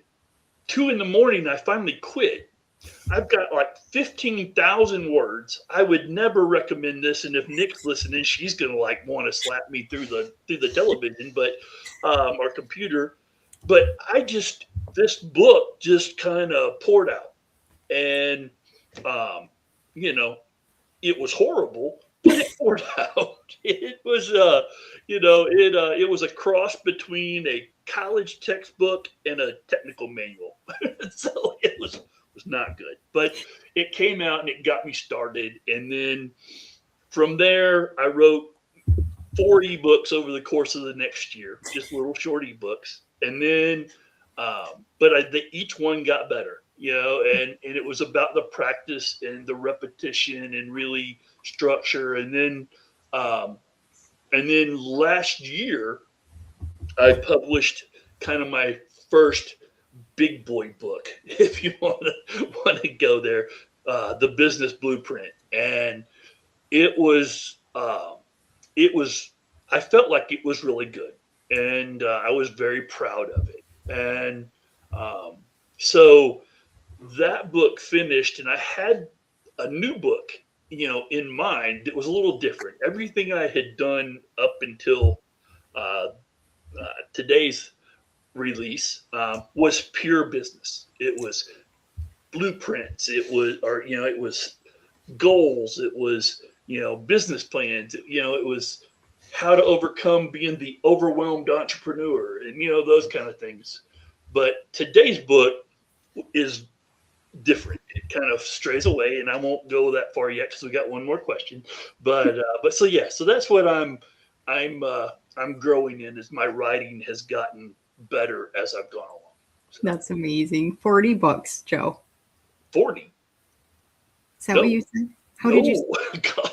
2 a.m, I finally quit. I've got like 15,000 words. I would never recommend this. And if Nick's listening, she's going to want to slap me through the television, but, or computer. But this book just kind of poured out and, it was horrible, but it poured out. It was, it was a cross between a college textbook and a technical manual. So it was not good, but it came out and it got me started. And then from there, I wrote 4 ebooks over the course of the next year, just little short ebooks. And then, each one got better, and it was about the practice and the repetition and really structure. And then last year, I published kind of my first big boy book, if you want to go there, The Business Blueprint. And it was, I felt like it was really good. And I was very proud of it. And so that book finished, and I had a new book, in mind that was a little different. Everything I had done up until today's release was pure business. It was blueprints. It was goals. It was, business plans. It was how to overcome being the overwhelmed entrepreneur and, those kind of things. But today's book is different. It kind of strays away, and I won't go that far yet because we got one more question. But so that's what I'm growing in, as my writing has gotten better as I've gone along. So, That's amazing. 40 books, Joe. 40. Is that what you said? How did you say? God,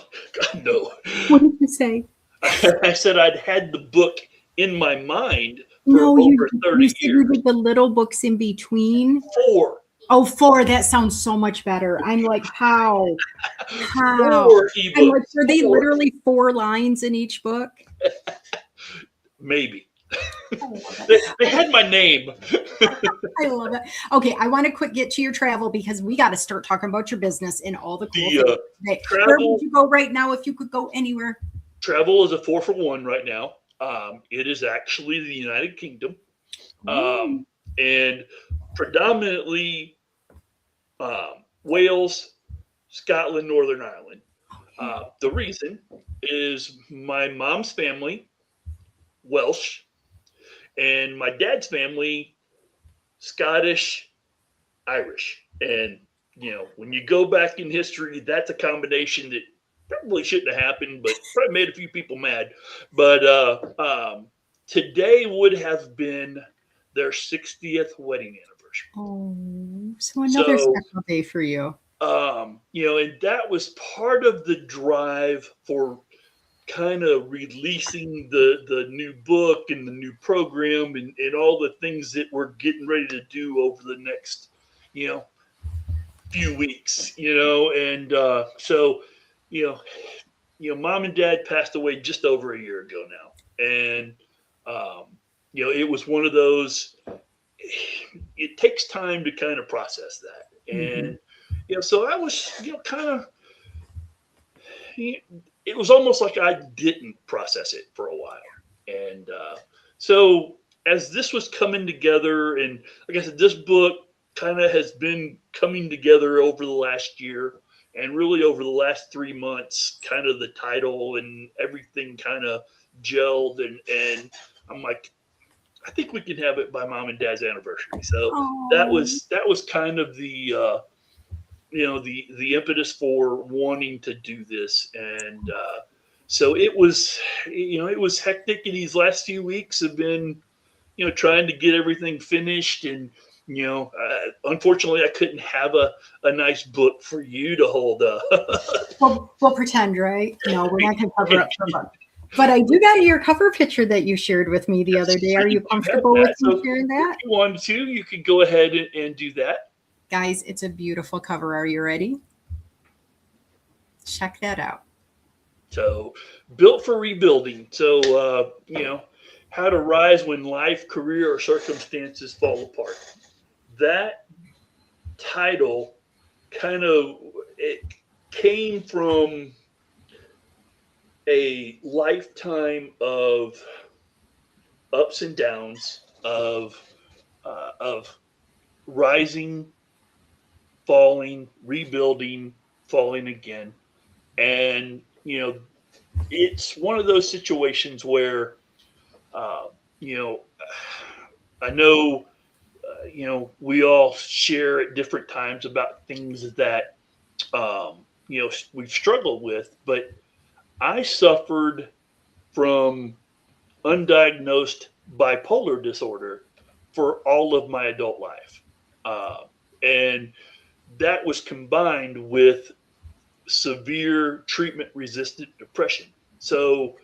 no. What did you say? I said I'd had the book in my mind for No, over you 30 said years. you did the little books in between. 4. Oh, 4. That sounds so much better. I'm like, how? 4 ebooks. I'm like, are they 4. literally 4 lines in each book? Maybe. I love it. They had my name. I love it. Okay, I want to get to your travel because we got to start talking about your business and all the cool things today. Where travel- would you go right now if you could go anywhere? Travel is a 4 for 1 right now. It is actually the United Kingdom, and predominantly Wales, Scotland, Northern Ireland. The reason is my mom's family, Welsh, and my dad's family, Scottish, Irish. And, when you go back in history, that's a combination that probably shouldn't have happened, but probably made a few people mad. But today would have been their 60th wedding anniversary. Oh, so another special day for you. And that was part of the drive for kind of releasing the new book and the new program and all the things that we're getting ready to do over the next, few weeks, and so, mom and dad passed away just over a year ago now. And, it was one of those, it takes time to kind of process that. And, so I was, kind of, it was almost like I didn't process it for a while. And So as this was coming together, and like I said, this book kind of has been coming together over the last year, and really over the last 3 months, kind of the title and everything kind of gelled, and I'm like, I think we can have it by mom and dad's anniversary. So Oh, that was kind of the the impetus for wanting to do this, and so it was, it was hectic, and these last few weeks have been, trying to get everything finished, and unfortunately, I couldn't have a nice book for you to hold up. we'll pretend, right? No, we're not going to cover up for a book. But I do got your cover picture that you shared with me the other day. So Are you you do have comfortable with that. me So sharing if that? you wanted to, you could go ahead and do that. Guys, it's a beautiful cover. Are you ready? Check that out. So, built for rebuilding. So, how to rise when life, career, or circumstances fall apart. That title kind of, it came from a lifetime of ups and downs, of rising, falling, rebuilding, falling again, and it's one of those situations where, uh, you know, I know, we all share at different times about things that, we've struggled with, but I suffered from undiagnosed bipolar disorder for all of my adult life. And that was combined with severe treatment resistant depression. So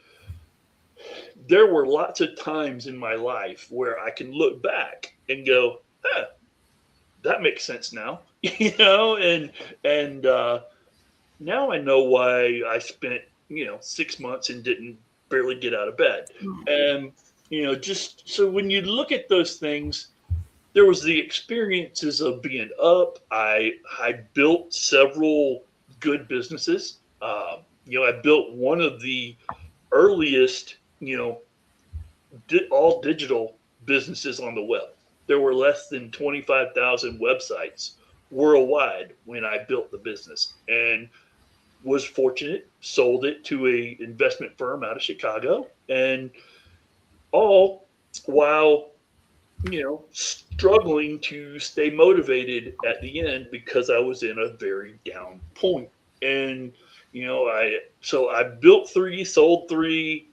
there were lots of times in my life where I can look back and go, huh, that makes sense now, and now I know why I spent 6 months and didn't barely get out of bed, and just so when you look at those things, there was the experiences of being up. I built several good businesses. I built one of the earliest, all digital businesses on the web. There were less than 25,000 websites worldwide when I built the business, and was fortunate, sold it to a investment firm out of Chicago, and all while struggling to stay motivated at the end because I was in a very down point. And I built three, sold three,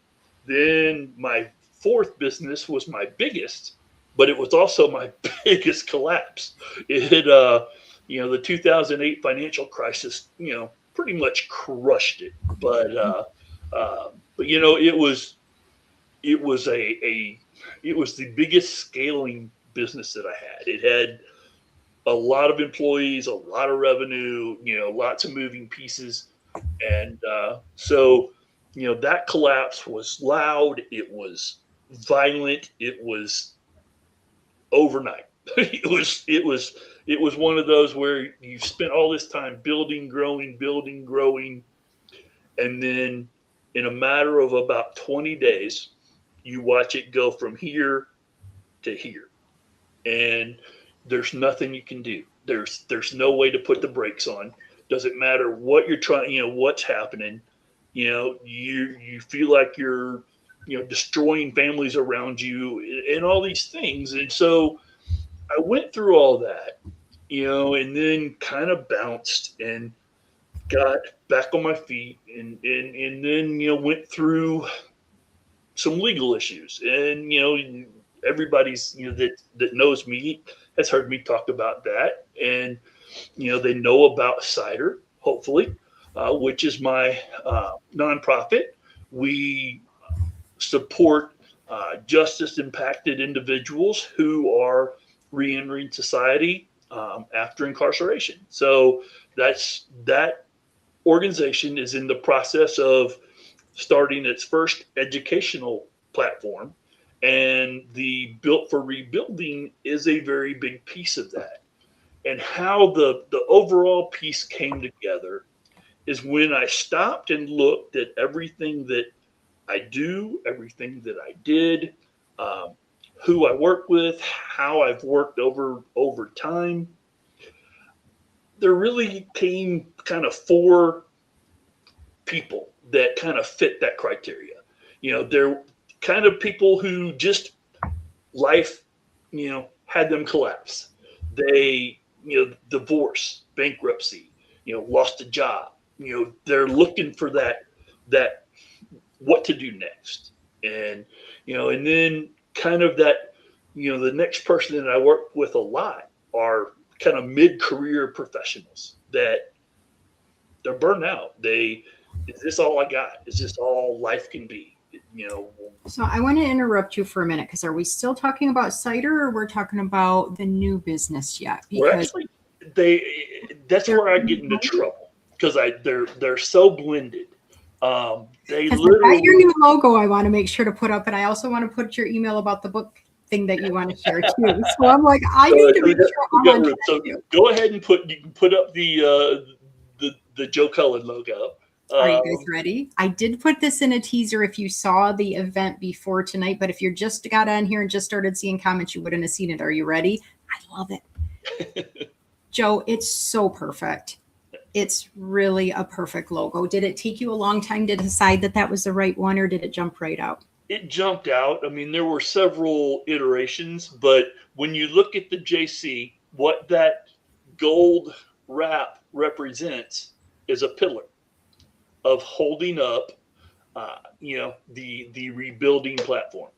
then my fourth business was my biggest, but it was also my biggest collapse. It the 2008 financial crisis, pretty much crushed it. But it was it was the biggest scaling business that I had. It had a lot of employees, a lot of revenue, lots of moving pieces, and that collapse was loud. It was violent. It was overnight. It was one of those where you spent all this time building, growing, and then in a matter of about 20 days, you watch it go from here to here, and there's nothing you can do. There's no way to put the brakes on. Doesn't matter what you're trying, what's happening. You feel like you're destroying families around you, and all these things. And so I went through all that, and then kind of bounced and got back on my feet, and then went through some legal issues. And everybody's that knows me has heard me talk about that, and they know about Cider, hopefully, which is my nonprofit. We support justice impacted individuals who are reentering society after incarceration. So that organization is in the process of starting its first educational platform, and the Built for Rebuilding is a very big piece of that. And how the overall piece came together is when I stopped and looked at everything that I do, everything that I did, who I work with, how I've worked over time, there really came kind of 4 people that kind of fit that criteria. They're kind of people who just life, had them collapse. They, divorce, bankruptcy, lost a job. They're looking for that what to do next. And, and then kind of that, the next person that I work with a lot are kind of mid-career professionals that they're burned out. Is this all I got? Is this all life can be? So I want to interrupt you for a minute, because are we still talking about cider, or we're talking about the new business yet? Because actually, that's where I get into trouble, because they're so blended. They literally, your new logo I want to make sure to put up, and I also want to put your email about the book thing that you want to share too. So I'm like, I need to make sure I'm on track too. Go ahead and you can put up the Joe Cullen logo. Are you guys ready? I did put this in a teaser if you saw the event before tonight, but if you just got on here and just started seeing comments, you wouldn't have seen it. Are you ready? I love it. Joe, it's so perfect. It's really a perfect logo. Did it take you a long time to decide that was the right one, or did it jump right out? It jumped out. I mean, there were several iterations, but when you look at the JC, what that gold wrap represents is a pillar of holding up, the rebuilding platform.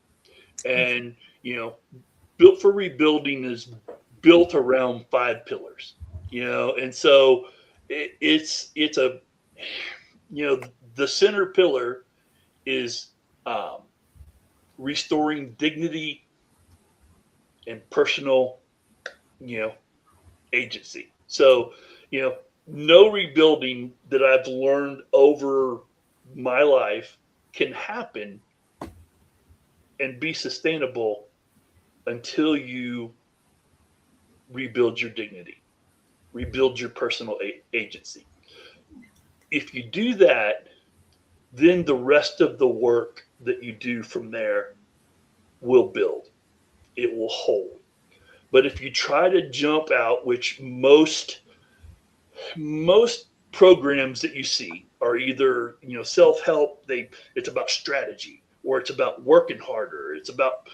And, Built for Rebuilding is built around 5 pillars, and so it's a, the center pillar is restoring dignity and personal, agency. So, no rebuilding that I've learned over my life can happen and be sustainable until you rebuild your dignity, rebuild your personal agency. If you do that, then the rest of the work that you do from there will build. It will hold. But if you try to jump out, which most programs that you see are either, self-help, it's about strategy, or it's about working harder, it's about,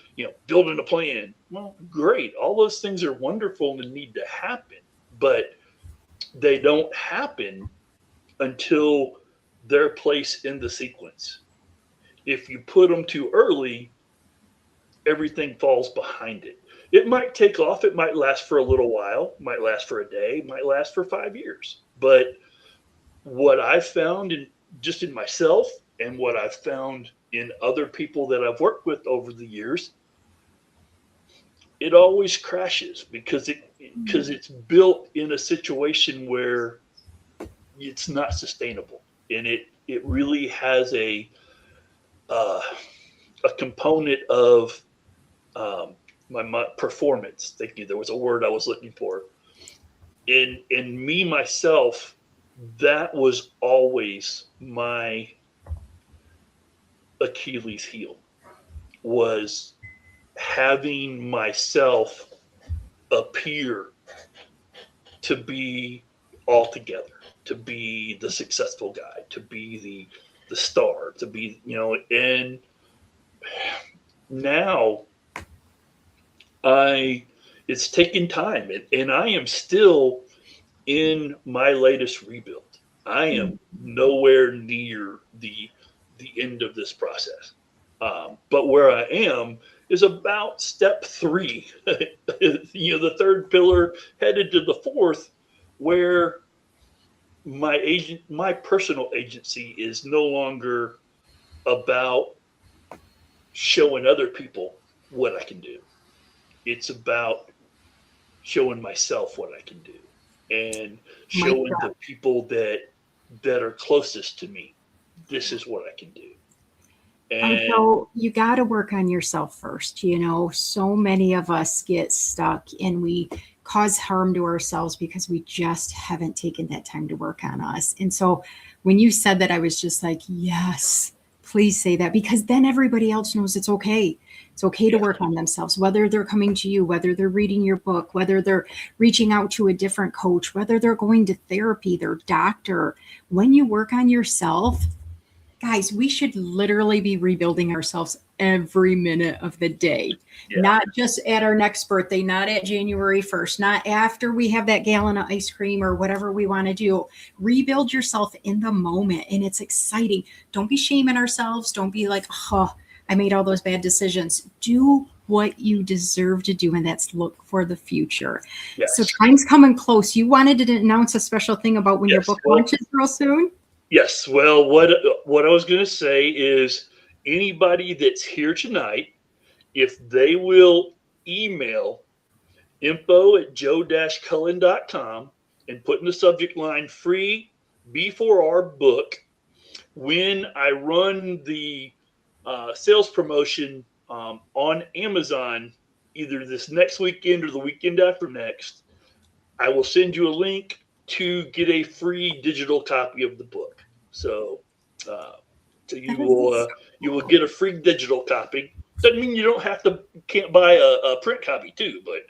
building a plan. Well, great. All those things are wonderful and need to happen, but they don't happen until they're placed in the sequence. If you put them too early, everything falls behind it. It might take off. It might last for a little while, might last for a day, might last for 5 years. But what I've found in myself, and what I've found in other people that I've worked with over the years, it always crashes because it's built in a situation where it's not sustainable, and it really has a component of my performance. Thank you. There was a word I was looking for. In me, myself, that was always my Achilles heel, was having myself appear to be all together, to be the successful guy, to be the star, to be, and now it's taken time, and I am still in my latest rebuild. I am nowhere near the end of this process. But where I am is about step 3, the third pillar headed to the 4th, where my personal agency is no longer about showing other people what I can do. It's about showing myself what I can do, and showing the people that are closest to me, this is what I can do. And so you got to work on yourself first. So many of us get stuck and we cause harm to ourselves because we just haven't taken that time to work on us. And so when you said that, I was just like, yes, please say that, because then everybody else knows it's okay. It's okay to Yeah. work on themselves, whether they're coming to you, whether they're reading your book, whether they're reaching out to a different coach, whether they're going to therapy, their doctor. When you work on yourself, guys, we should literally be rebuilding ourselves every minute of the day, Yeah. not just at our next birthday, not at January 1st, not after we have that gallon of ice cream or whatever we want to do. Rebuild yourself in the moment, and it's exciting. Don't be shaming ourselves. Don't be like, oh, I made all those bad decisions. Do what you deserve to do, and that's look for the future. Yes. So time's coming close. You wanted to announce a special thing about when your Yes, book well- launches real soon? Yes. Well, what I was going to say is anybody that's here tonight, if they will email info@joe-cullen.com and put in the subject line free before our book, when I run the sales promotion on Amazon, either this next weekend or the weekend after next, I will send you a link to get a free digital copy of the book. So you will get a free digital copy. Doesn't mean you can't buy a print copy too, but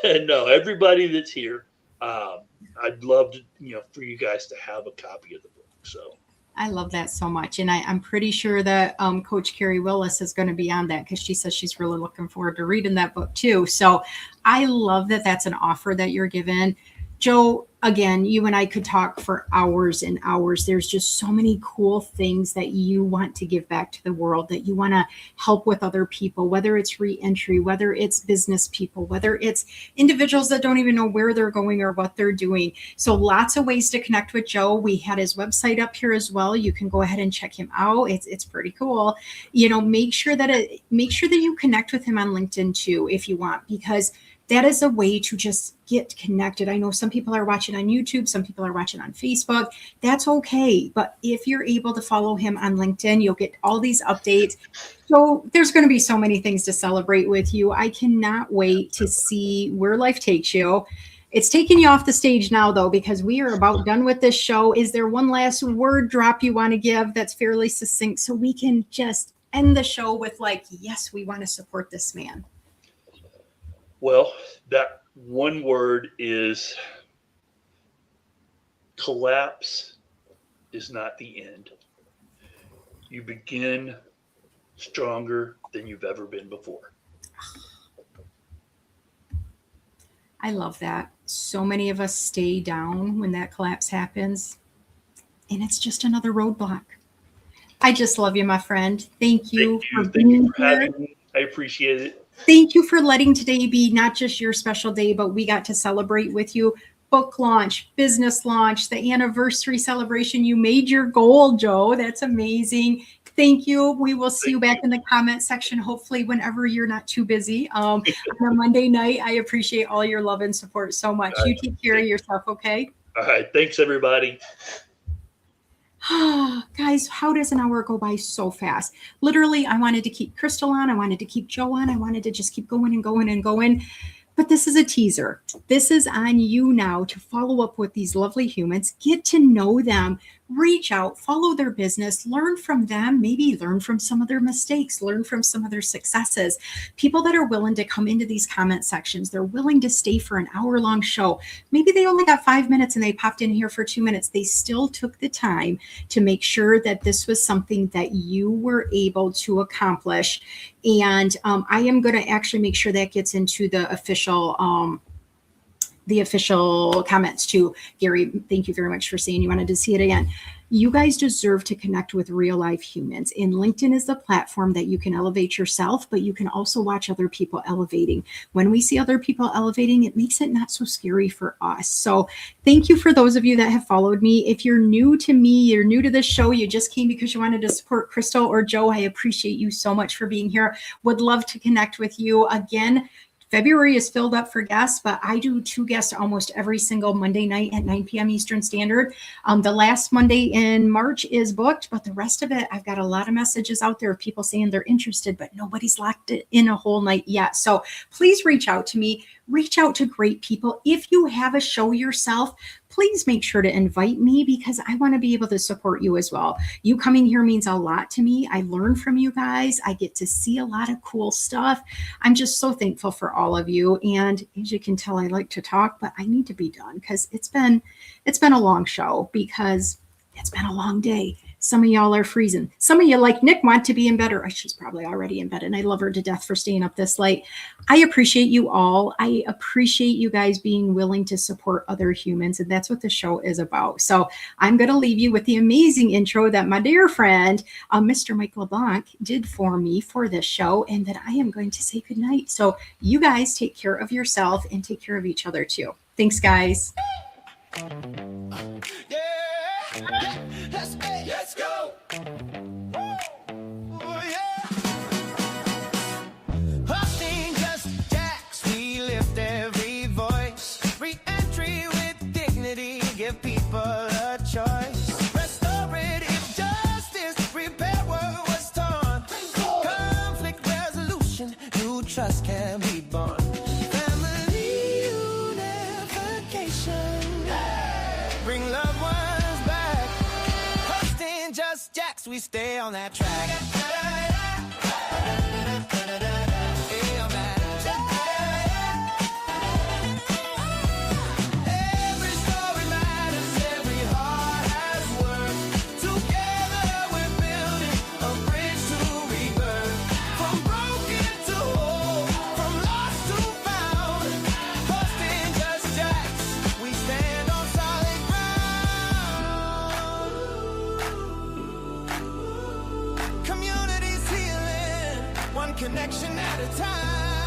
but no, everybody that's here, I'd love to, for you guys to have a copy of the book. So I love that so much. And I'm pretty sure that Coach Carrie Willis is going to be on that, because she says she's really looking forward to reading that book too. So I love that that's an offer that you're given. Joe, again, you and I could talk for hours and hours. There's just so many cool things that you want to give back to the world, that you want to help with other people, whether it's reentry, whether it's business people, whether it's individuals that don't even know where they're going or what they're doing. So lots of ways to connect with Joe. We had his website up here as well. You can go ahead and check him out. It's pretty cool. Make sure that you connect with him on LinkedIn too, if you want, because that is a way to just get connected. I know some people are watching on YouTube, some people are watching on Facebook. That's okay. But if you're able to follow him on LinkedIn, you'll get all these updates. So there's going to be so many things to celebrate with you. I cannot wait to see where life takes you. It's taking you off the stage now, though, because we are about done with this show. Is there one last word drop you want to give that's fairly succinct, so we can just end the show with yes, we want to support this man? Well, that one word is collapse is not the end. You begin stronger than you've ever been before. I love that. So many of us stay down when that collapse happens, and it's just another roadblock. I just love you, my friend. Thank you for having me. I appreciate it. Thank you for letting today be not just your special day, but we got to celebrate with you. Book launch, business launch, the anniversary celebration. You made your goal, Joe. That's amazing. Thank you. We will see you back in the comment section, hopefully whenever you're not too busy on a Monday night. I appreciate all your love and support so much. You take care of yourself, okay? All right. Thanks, everybody. Guys, how does an hour go by so fast? Literally, I wanted to keep Crystal on. I wanted to keep Joe on. I wanted to just keep going and going and going. But this is a teaser. This is on you now to follow up with these lovely humans, get to know them, reach out, follow their business, learn from them, maybe learn from some of their mistakes, learn from some of their successes. People that are willing to come into these comment sections, they're willing to stay for an hour-long show. Maybe they only got 5 minutes and they popped in here for 2 minutes. They still took the time to make sure that this was something that you were able to accomplish. And I am going to actually make sure that gets into the official comments too. Gary, thank you very much for saying you wanted to see it again. You guys deserve to connect with real life humans, and LinkedIn is the platform that you can elevate yourself, but you can also watch other people elevating. When we see other people elevating, it makes it not so scary for us. So thank you for those of you that have followed me. If you're new to me, you're new to this show, you just came because you wanted to support Crystal or Joe, I appreciate you so much for being here. Would love to connect with you again. February is filled up for guests, but I do 2 guests almost every single Monday night at 9 p.m. Eastern Standard. The last Monday in March is booked, but the rest of it, I've got a lot of messages out there of people saying they're interested, but nobody's locked it in a whole night yet. So please reach out to me. Reach out to great people. If you have a show yourself, please make sure to invite me because I want to be able to support you as well. You coming here means a lot to me. I learn from you guys. I get to see a lot of cool stuff. I'm just so thankful for all of you. And as you can tell, I like to talk, but I need to be done because it's been a long show because it's been a long day. Some of y'all are freezing. Some of you, like Nick, want to be in bed, or she's probably already in bed, and I love her to death for staying up this late. I appreciate you all. I appreciate you guys being willing to support other humans, and that's what the show is about. So I'm going to leave you with the amazing intro that my dear friend, Mr. Mike LeBlanc, did for me for this show, and that I am going to say goodnight. So you guys take care of yourself and take care of each other too. Thanks, guys. Let's go. Oh, yeah. Hosting just jacks, we lift every voice. Re-entry with dignity, give people a choice. Restorative justice, repair what was torn. Conflict resolution, new trust can be born. Family unification, bring loved ones back. Hosting just jacks, we stay on that track. Every story matters, every heart has worth. Together we're building a bridge to rebirth. From broken to whole, from lost to found. Hosting just jacks, we stand on solid ground. Communities healing, one connection at a time.